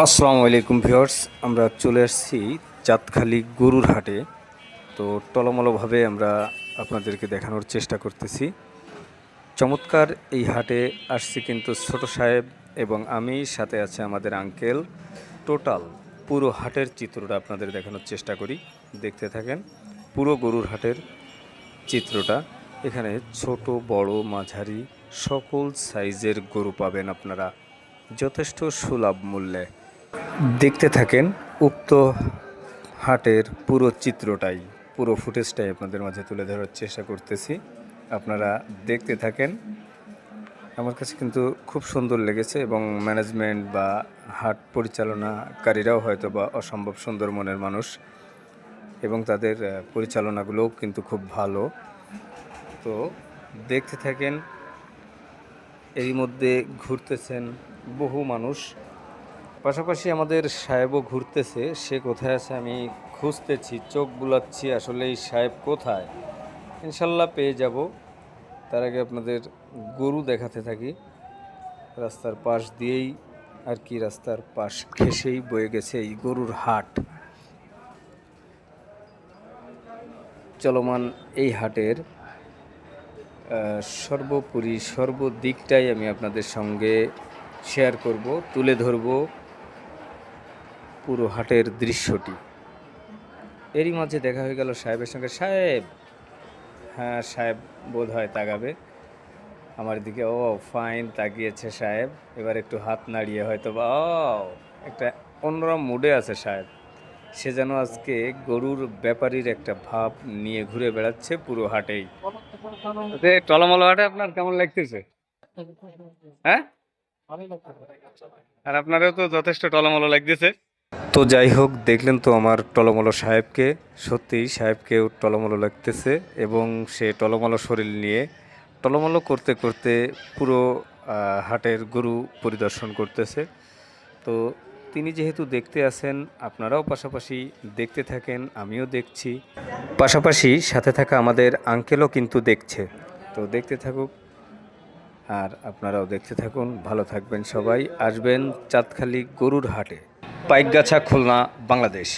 আসসালামু আলাইকুম ভিউয়ার্স, আমরা চলে আসছি চাঁদখালি গরুর হাটে। তো টলমলভাবে আমরা আপনাদেরকে দেখানোর চেষ্টা করতেছি। চমৎকার এই হাটে আসছি কিন্তু ছোট সাহেব এবং আমি, সাথে আছে আমাদের আঙ্কেল। টোটাল পুরো হাটের চিত্রটা আপনাদের দেখানোর চেষ্টা করি, দেখতে থাকেন পুরো গরুর হাটের চিত্রটা। এখানে ছোট বড় মাঝারি সকল সাইজের গরু পাবেন আপনারা যথেষ্ট সুলভ মূল্যে। দেখতে থাকেন উক্ত হাটের পুরো চিত্রটাই, পুরো ফুটেজটাই আপনাদের মাঝে তুলে ধরার চেষ্টা করতেছি। আপনারা দেখতে থাকেন। আমার কাছে কিন্তু খুব সুন্দর লেগেছে এবং ম্যানেজমেন্ট বা হাট পরিচালনাকারীরাও হয়তো বা অসম্ভব সুন্দর মনের মানুষ এবং তাদের পরিচালনাগুলোও কিন্তু খুব ভালো। তো দেখতে থাকেন। এরই মধ্যে ঘুরতেছেন বহু মানুষ, পাশাপাশি আমাদের সাহেবও ঘুরতেছে। সে কোথায় আছে আমি খুঁজতেছি, চোখ বুলাচ্ছি আসলে এই সাহেব কোথায়। ইনশাল্লাহ পেয়ে যাব। তার আগে আপনাদের গরু দেখাতে থাকি। রাস্তার পাশ দিয়েই আর কি, রাস্তার পাশ ঘেঁষেই বয়ে গেছে এই গরুর হাট। চলমান এই হাটের সর্বোপরি সর্বদিকটাই আমি আপনাদের সঙ্গে শেয়ার করব, তুলে ধরব পুরো হাটের দৃশ্যটি। এরই মাঝে দেখা হয়ে গেল সাহেবের সঙ্গে। সাহেব, হ্যাঁ সাহেব বোধ হয় তাকাবে আমার দিকে। ও ফাইন, তাকিয়েছে সাহেব। এবার একটু হাত নাড়িয়ে হয়তো বা একটা অন্যরকম মুডে আছে সাহেব। সে যেন আজকে গরুর ব্যাপারীর একটা ভাব নিয়ে ঘুরে বেড়াচ্ছে পুরো হাটেই। টলমল হাটে আপনার কেমন লাগতেছে? হ্যাঁ, আর আপনারও তো যথেষ্ট টলমল লাগতেছে। তো যাই হোক, দেখলেন তো আমার টলমলো সাহেবকে। সত্যিই সাহেবকেও টলমলো লাগতেছে এবং সে টলমলো শরীর নিয়ে টলমলো করতে করতে পুরো হাটের গরু পরিদর্শন করতেছে। তো তিনি যেহেতু দেখতে আছেন, আপনারাও পাশাপাশি দেখতে থাকেন, আমিও দেখছি, পাশাপাশি সাথে থাকা আমাদের আঙ্কেলও কিন্তু দেখছে। তো দেখতে থাকুক আর আপনারাও দেখতে থাকুন। ভালো থাকবেন সবাই। আসবেন চাঁদখালি গরুর হাটে, পাইকগাছা, খুলনা, বাংলাদেশ।